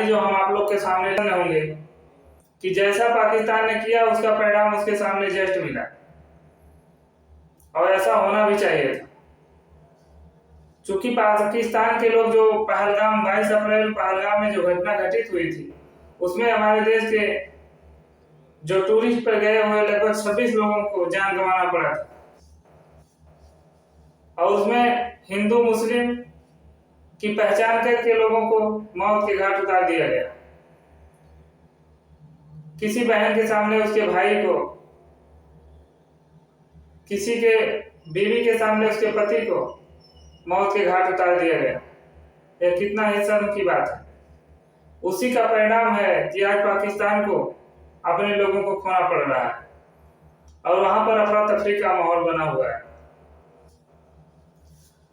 कहानी जो हम आप लोग के सामने न होंगे कि जैसा पाकिस्तान ने किया उसका परिणाम उसके सामने जस्ट मिला, और ऐसा होना भी चाहिए था। चूंकि पाकिस्तान के लोग जो 22 अप्रैल पहलगाम में जो घटना घटित हुई थी, उसमें हमारे देश के जो टूरिस्ट पर गए हुए लगभग 26 लोगों को जान गंवाना पड़ा था, और उसमें हिंदू मुस्लिम की पहचान करके लोगों को मौत के घाट उतार दिया गया। किसी बहन के सामने उसके भाई को, किसी के बीवी के सामने उसके पति को मौत के घाट उतार दिया गया। यह कितना ही शर्म की बात है। उसी का परिणाम है कि आज पाकिस्तान को अपने लोगों को खोना पड़ रहा है और वहां पर अफरा तफरी का माहौल बना हुआ है।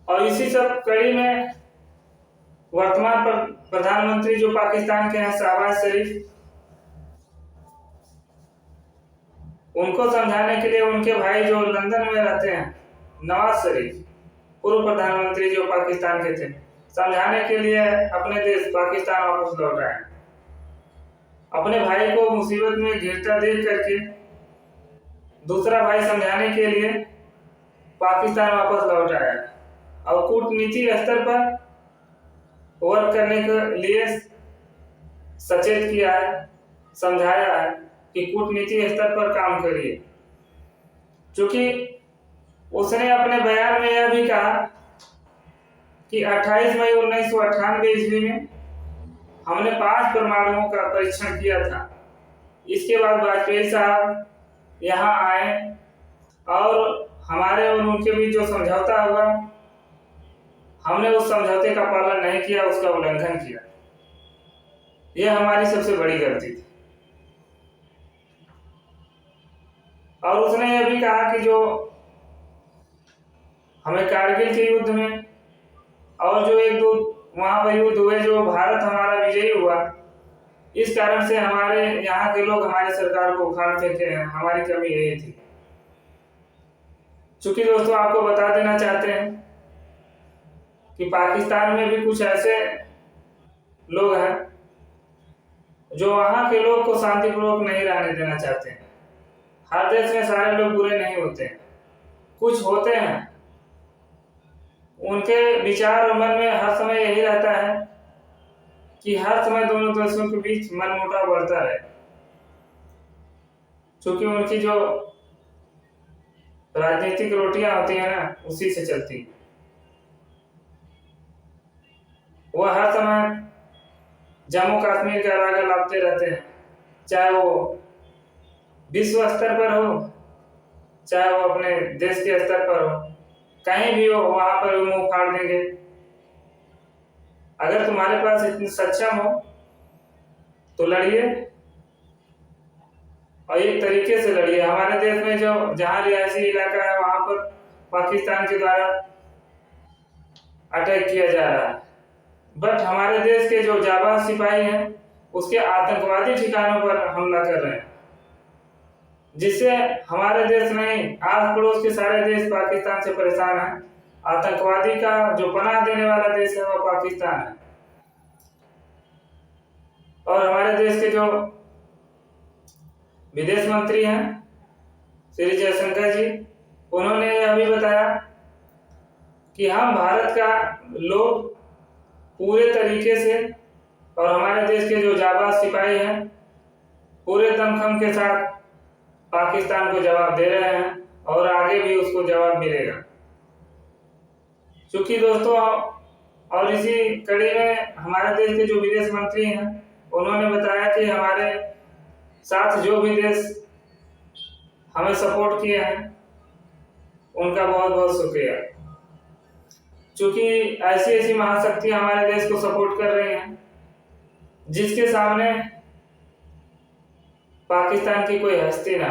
और इसी सब कड़ी में वर्तमान प्रधानमंत्री जो पाकिस्तान के हैं शहबाज शरीफ, उनको समझाने के लिए उनके भाई जो लंदन में रहते हैं नवाज शरीफ, पूर्व प्रधानमंत्री जो पाकिस्तान के थे, समझाने के लिए अपने देश पाकिस्तान वापस लौट आए। अपने भाई को मुसीबत में घिरता देख करके दूसरा भाई समझाने के लिए पाकिस्तान वापस लौट आया और कूटनीति स्तर पर वर्क करने के लिए सचेत किया है, समझाया है कि कूटनीति स्तर पर काम करिए। क्योंकि उसने अपने बयान में यह भी कहा कि 28 मई 1998 ईस्वी में हमने 5 परमाणुओं का परीक्षण किया था। इसके बाद वाजपेयी साहब यहाँ आए और हमारे और उनके बीच जो समझौता हुआ, हमने उस समझौते का पालन नहीं किया, उसका उल्लंघन किया। यह हमारी सबसे बड़ी गलती थी। और उसने यह भी कहा कि जो हमें कारगिल के युद्ध में और जो एक दो वहां पर युद्ध हुए, जो भारत हमारा विजयी हुआ, इस कारण से हमारे यहाँ के लोग हमारी सरकार को उखाड़ फेंके हैं। हमारी कमी यही थी। चूंकि दोस्तों आपको बता देना चाहते हैं कि पाकिस्तान में भी कुछ ऐसे लोग हैं जो वहां के लोग को शांतिपूर्वक नहीं रहने देना चाहते हैं। हर देश में सारे लोग बुरे नहीं होते हैं, कुछ होते हैं, उनके विचार और मन में हर समय यही रहता है कि हर समय दोनों देशों के बीच मनमुटाव बढ़ता है। क्योंकि उनकी जो राजनीतिक रोटियां होती है ना, उसी से चलती। वह हर समय जम्मू कश्मीर का राग लापते रहते हैं, चाहे वो विश्व स्तर पर हो, चाहे वो अपने देश के स्तर पर हो, कहीं भी हो, वहां पर मुंह फाड़ देंगे। अगर तुम्हारे पास इतनी सक्षम हो तो लड़िए, और एक तरीके से लड़िए। हमारे देश में जो जहां रिहायशी इलाका है वहां पर पाकिस्तान के द्वारा अटैक किया जा रहा है, बट हमारे देश के जो जाबाज सिपाही हैं उसके आतंकवादी ठिकानों पर हमला कर रहे हैं, जिससे हमारे देश नहीं आस पड़ोस के सारे देश पाकिस्तान से परेशान हैं। आतंकवादी का जो पनाह देने वाला देश है वह पाकिस्तान है। और हमारे देश के जो विदेश मंत्री हैं श्री जयशंकर जी, उन्होंने यह भी बताया कि हम भारत का लोग पूरे तरीके से और हमारे देश के जो जाबाज सिपाही हैं पूरे दमखम के साथ पाकिस्तान को जवाब दे रहे हैं और आगे भी उसको जवाब मिलेगा। क्योंकि दोस्तों, और इसी कड़ी में हमारे देश के जो विदेश मंत्री हैं उन्होंने बताया कि हमारे साथ जो भी देश हमें सपोर्ट किए हैं उनका बहुत बहुत शुक्रिया। क्योंकि ऐसी ऐसी महाशक्तियां हमारे देश को सपोर्ट कर रही हैं जिसके सामने पाकिस्तान की कोई हस्ती ना।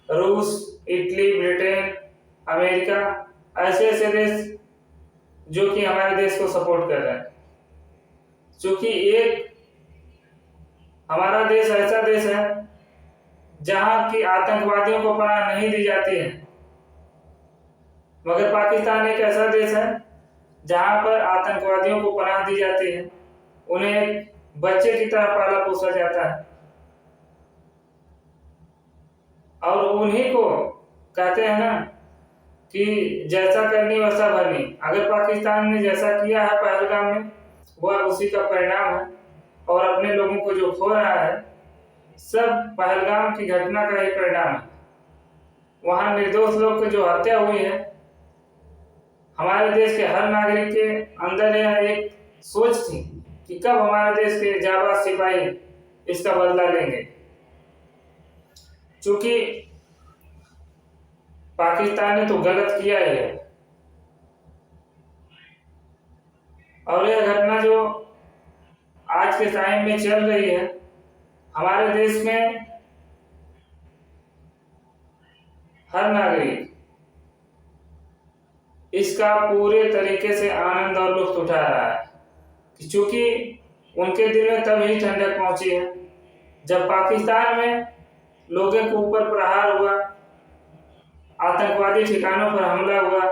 रूस, इटली, ब्रिटेन, अमेरिका, ऐसे ऐसे देश जो कि हमारे देश को सपोर्ट कर रहे हैं। क्योंकि एक हमारा देश ऐसा देश है जहां की आतंकवादियों को पनाह नहीं दी जाती है, मगर पाकिस्तान एक ऐसा देश है जहां पर आतंकवादियों को पनाह दी जाती है, उन्हें बच्चे की तरह पाला पोसा जाता है और उन्हीं को कहते हैं ना कि जैसा करनी वैसा भरनी। अगर पाकिस्तान ने जैसा किया है पहलगाम में, वह उसी का परिणाम है और अपने लोगों को जो खो रहा है सब पहलगाम की घटना का ही परिणाम है। वहां निर्दोष लोग की जो हत्या हुई है, हमारे देश के हर नागरिक के अंदर यह एक सोच थी कि कब हमारे देश के जाबाज सिपाही इसका बदला लेंगे। चूंकि पाकिस्तान ने तो गलत किया ही है और यह घटना जो आज के टाइम में चल रही है हमारे देश में, हर नागरिक इसका पूरे तरीके से आनंद और लुत्फ उठा रहा है क्योंकि उनके दिल में तभी ठंडक पहुंची है जब पाकिस्तान में लोगों के ऊपर प्रहार हुआ, आतंकवादी ठिकानों पर हमला हुआ।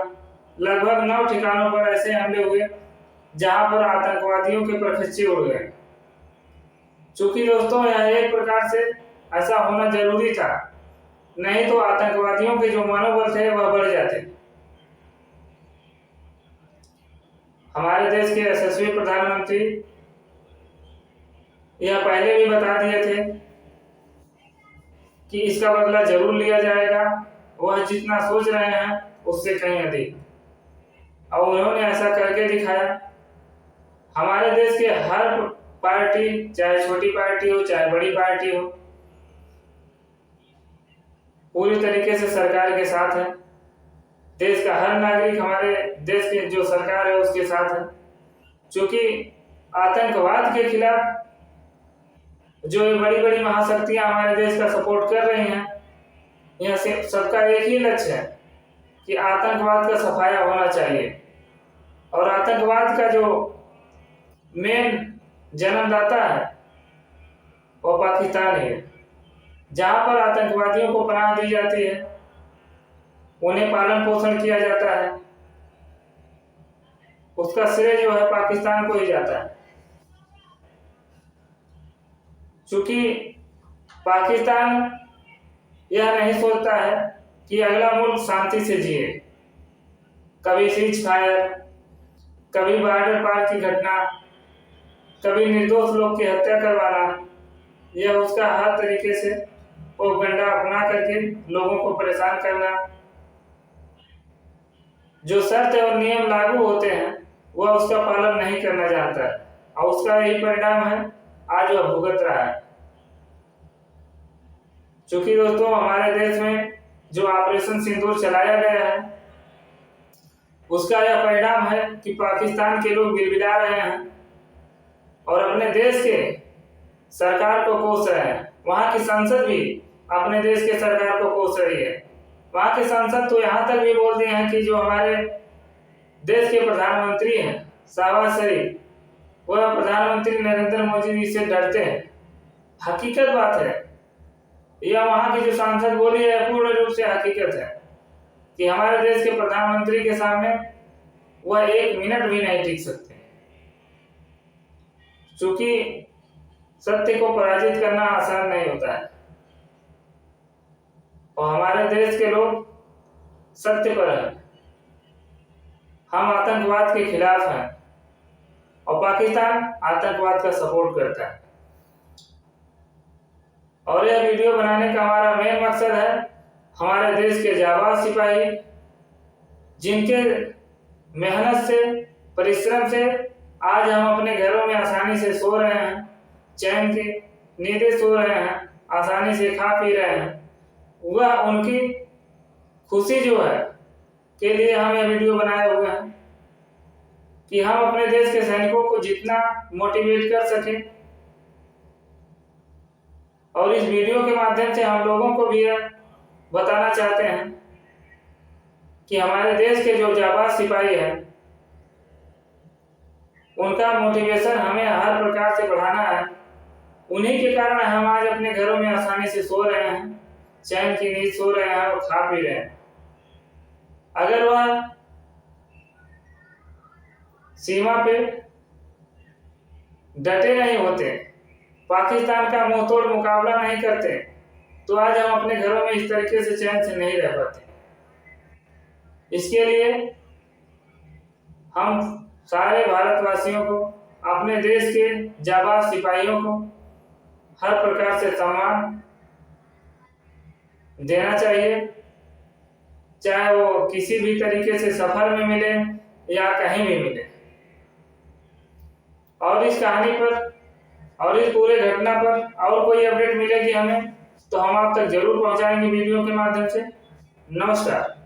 लगभग 9 ठिकानों पर ऐसे हमले हुए जहां पर आतंकवादियों के परखच्चे उड़ गए। चूंकि दोस्तों यह एक प्रकार से ऐसा होना जरूरी था, नहीं तो आतंकवादियों के जो मनोबल थे वह बढ़ जाते। हमारे देश के यशस्वी प्रधानमंत्री यह पहले भी बता दिए थे कि इसका बदला जरूर लिया जाएगा, वह जितना सोच रहे हैं उससे कहीं अधिक, और उन्होंने ऐसा करके दिखाया। हमारे देश के हर पार्टी, चाहे छोटी पार्टी हो चाहे बड़ी पार्टी हो, पूरी तरीके से सरकार के साथ है। देश का हर नागरिक हमारे देश की जो सरकार है उसके साथ है। क्योंकि आतंकवाद के खिलाफ जो ये बड़ी बड़ी महाशक्तियां हमारे देश का सपोर्ट कर रही हैं, यह सबका एक ही लक्ष्य है कि आतंकवाद का सफाया होना चाहिए। और आतंकवाद का जो मेन जन्मदाता है वो पाकिस्तान है। जहां पर आतंकवादियों को पनाह दी जाती है, उन्हें पालन पोषण किया जाता है, उसका श्रेय जो है पाकिस्तान को ही जाता है। क्योंकि पाकिस्तान यह नहीं सोचता है कि अगला मुल्क शांति से जिए। कभी सीज फायर, कभी बॉर्डर पार की घटना, कभी निर्दोष लोग की हत्या करवाना, यह उसका हर तरीके से प्रोपेगेंडा अपना करके लोगों को परेशान करना। जो शर्त और नियम लागू होते हैं वह उसका पालन नहीं करना जानता है और उसका यही परिणाम है आज वह भुगत रहा है। क्योंकि दोस्तों हमारे देश में जो ऑपरेशन सिंदूर चलाया गया है उसका यह परिणाम है कि पाकिस्तान के लोग गिड़गिड़ा रहे हैं और अपने देश के सरकार को कोस रहे हैं। वहां की संसद भी अपने देश के सरकार को कोस रही है। वहां के सांसद तो यहाँ तक भी बोल दिए हैं कि जो हमारे देश के प्रधानमंत्री हैं शहबाज शरीफ, वह प्रधानमंत्री नरेंद्र मोदी जी से डरते हैं। हकीकत बात है, यह वहां की जो सांसद बोली है पूर्ण रूप से हकीकत है कि हमारे देश के प्रधानमंत्री के सामने वह 1 मिनट भी नहीं टिक सकते। क्योंकि सत्य को पराजित करना आसान नहीं होता है और हमारे देश के लोग सत्य पर हैं। हम आतंकवाद के खिलाफ हैं और पाकिस्तान आतंकवाद का सपोर्ट करता है। और यह वीडियो बनाने का हमारा मेन मकसद है हमारे देश के जाबाज सिपाही जिनके मेहनत से, परिश्रम से आज हम अपने घरों में आसानी से सो रहे हैं, चैन की नींदें सो रहे हैं, आसानी से खा पी रहे हैं। वह उनकी खुशी जो है के लिए हम यह वीडियो बनाए हुए हैं कि हम अपने देश के सैनिकों को जितना मोटिवेट कर सकें। और इस वीडियो के माध्यम से हम लोगों को भी यह बताना चाहते हैं कि हमारे देश के जो जाबाज सिपाही हैं उनका मोटिवेशन हमें हर प्रकार से बढ़ाना है। उन्हीं के कारण हम आज अपने घरों में आसानी से सो रहे हैं, चैन की नींद सो रहे हैं और खा पी रहे हैं। अगर वह सीमा पे डटे नहीं होते, पाकिस्तान का मुंहतोड़ मुकाबला नहीं करते, तो आज हम अपने घरों में इस तरीके से चैन से नहीं रह पाते। इसके लिए हम सारे भारतवासियों को, अपने देश के जाबाज सिपाहियों को हर प्रकार से सम्मान देना चाहिए, चाहे वो किसी भी तरीके से सफर में मिले या कहीं भी मिले। और इस कहानी पर और इस पूरे घटना पर और कोई अपडेट मिलेगी हमें तो हम आप तक जरूर पहुंचाएंगे वीडियो के माध्यम से। नमस्कार।